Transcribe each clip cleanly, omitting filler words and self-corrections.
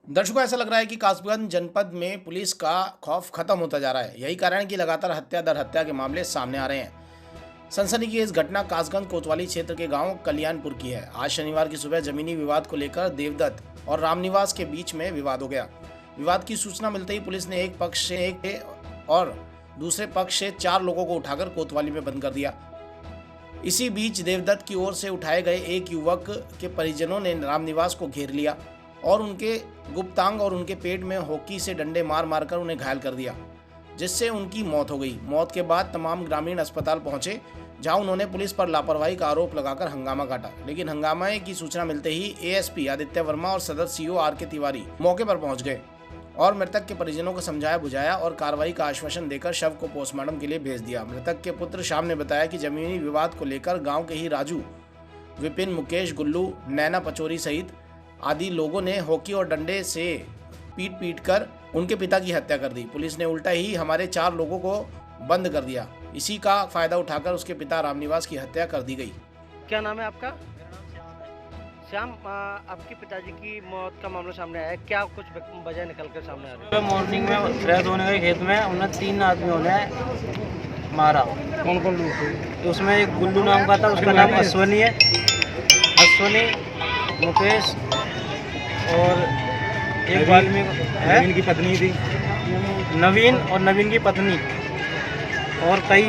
दर्शकों, ऐसा लग रहा है कि कासगंज जनपद में पुलिस का खौफ खत्म होता जा रहा है। यही कारण है कि लगातार हत्या दर हत्या के मामले सामने आ रहे हैं। सनसनी की इस घटना कासगंज कोतवाली क्षेत्र के गांव कल्याणपुर की है। आज शनिवार की सुबह जमीनी विवाद को लेकर देवदत्त और रामनिवास के बीच में विवाद हो गया। विवाद की सूचना मिलते ही पुलिस ने एक पक्ष से एक और दूसरे पक्ष से 4 लोगों को उठाकर कोतवाली में बंद कर दिया। इसी बीच देवदत्त की ओर से उठाए गए एक युवक के परिजनों ने रामनिवास को घेर लिया और उनके गुप्तांग और उनके पेट में हॉकी से डंडे मार मारकर उन्हें घायल कर दिया, जिससे उनकी मौत हो गई। मौत के बाद तमाम ग्रामीण अस्पताल पहुंचे, जहां उन्होंने पुलिस पर लापरवाही का आरोप लगाकर हंगामा काटा। लेकिन हंगामे की सूचना मिलते ही एएसपी आदित्य वर्मा और सदर सीओ आर.के. तिवारी मौके पर पहुंच गए और मृतक के परिजनों को समझाया बुझाया और कार्रवाई का आश्वासन देकर शव को पोस्टमार्टम के लिए भेज दिया। मृतक के पुत्र श्याम ने बताया कि जमीनी विवाद को लेकर गाँव के ही राजू, विपिन, मुकेश, गुल्लू, नैना पचोरी सहित आदि लोगों ने हॉकी और डंडे से पीट कर उनके पिता की हत्या कर दी। पुलिस ने उल्टा ही हमारे 4 लोगों को बंद कर दिया। इसी का फायदा उठाकर उसके पिता रामनिवास की हत्या कर दी गई। क्या नाम है आपका? श्याम, आपके पिताजी की मौत का मामला सामने आया है, क्या कुछ वजह निकल कर सामने आ रही है? मॉर्निंग में फ्रेश होने गए खेत में, उन्हें 3 आदमियों ने मारा। कौन कौन लोग थे? उसमें एक गुल्लू नाम का था, उसका नाम अश्वनी है। अश्वनी, मुकेश और एक वाल्मीकि है, नवीन की पत्नी थी। नवीन और नवीन की पत्नी और कई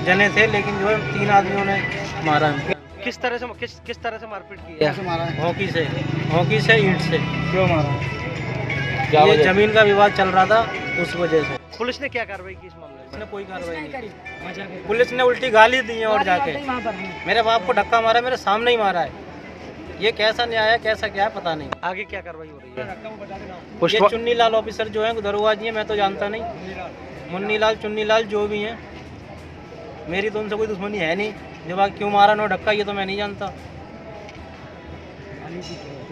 जने थे, लेकिन जो है 3 आदमियों ने मारा। किस तरह से किस तरह से मारपीट की है? हॉकी से ईंट से। क्यों मारा? ये जमीन का विवाद चल रहा था, उस वजह से। पुलिस ने क्या कार्रवाई की इस मामले में? उसने कोई कार्रवाई नहीं की। पुलिस ने उल्टी गाली दी है और जाके मेरे बाप को धक्का मारा, मेरे सामने ही मारा है। ये कैसा न्याय है, कैसा क्या है, पता नहीं। आगे क्या कार्रवाई हो रही है? ये चुन्नी लाल ऑफिसर जो है दरोगा जी है, मैं तो जानता नहीं। मुन्नी लाल, चुन्नी लाल जो भी हैं, मेरी तो उनसे कोई दुश्मनी है नहीं। जब आगे क्यों मारा नो धक्का, ये तो मैं नहीं जानता।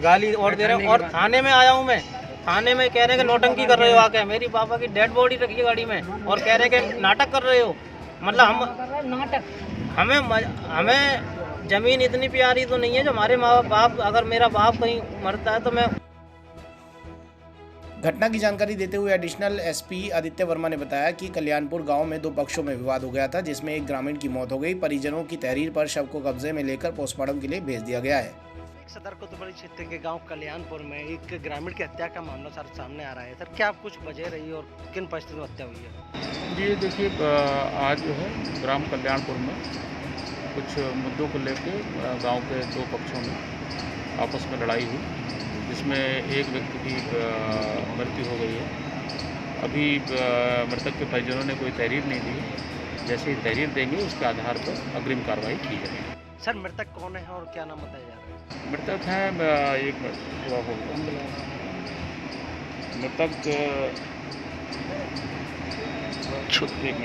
गाली और दे रहे हैं और थाने में आया हूँ मैं। थाने में कह रहे हैं कि नौटंकी कर रहे हो आके। मेरी पापा की डेड बॉडी रखी है गाड़ी में और कह रहे हैं कि नाटक कर रहे हो। मतलब हमें जमीन इतनी प्यारी तो नहीं है जो हमारे माँ बाप, अगर मेरा बाप कहीं मरता है तो मैं। घटना की जानकारी देते हुए एडिशनल एसपी आदित्य वर्मा ने बताया कि कल्याणपुर गांव में 2 पक्षों में विवाद हो गया था, जिसमें एक ग्रामीण की मौत हो गई। परिजनों की तहरीर पर शव को कब्जे में लेकर पोस्टमार्टम के लिए भेज दिया गया है। सदर कोतवाली क्षेत्र के गांव कल्याणपुर में एक ग्रामीण की हत्या का मामला सर सामने आ रहा है। सर, क्या कुछ वजह रही और किन परिस्थितियों में हत्या हुई है? जी देखिए, आज जो है ग्राम कल्याणपुर में कुछ मुद्दों को लेके गांव के 2 पक्षों में आपस में लड़ाई हुई, जिसमें एक व्यक्ति की मृत्यु हो गई है। अभी मृतक के परिजनों ने कोई तहरीर नहीं दी। जैसे ही तहरीर देंगे उसके आधार पर अग्रिम कार्रवाई की जाएगी। सर, मृतक कौन है और क्या नाम बताया जा रहा है? मृतक है एक मृतक एक मिनट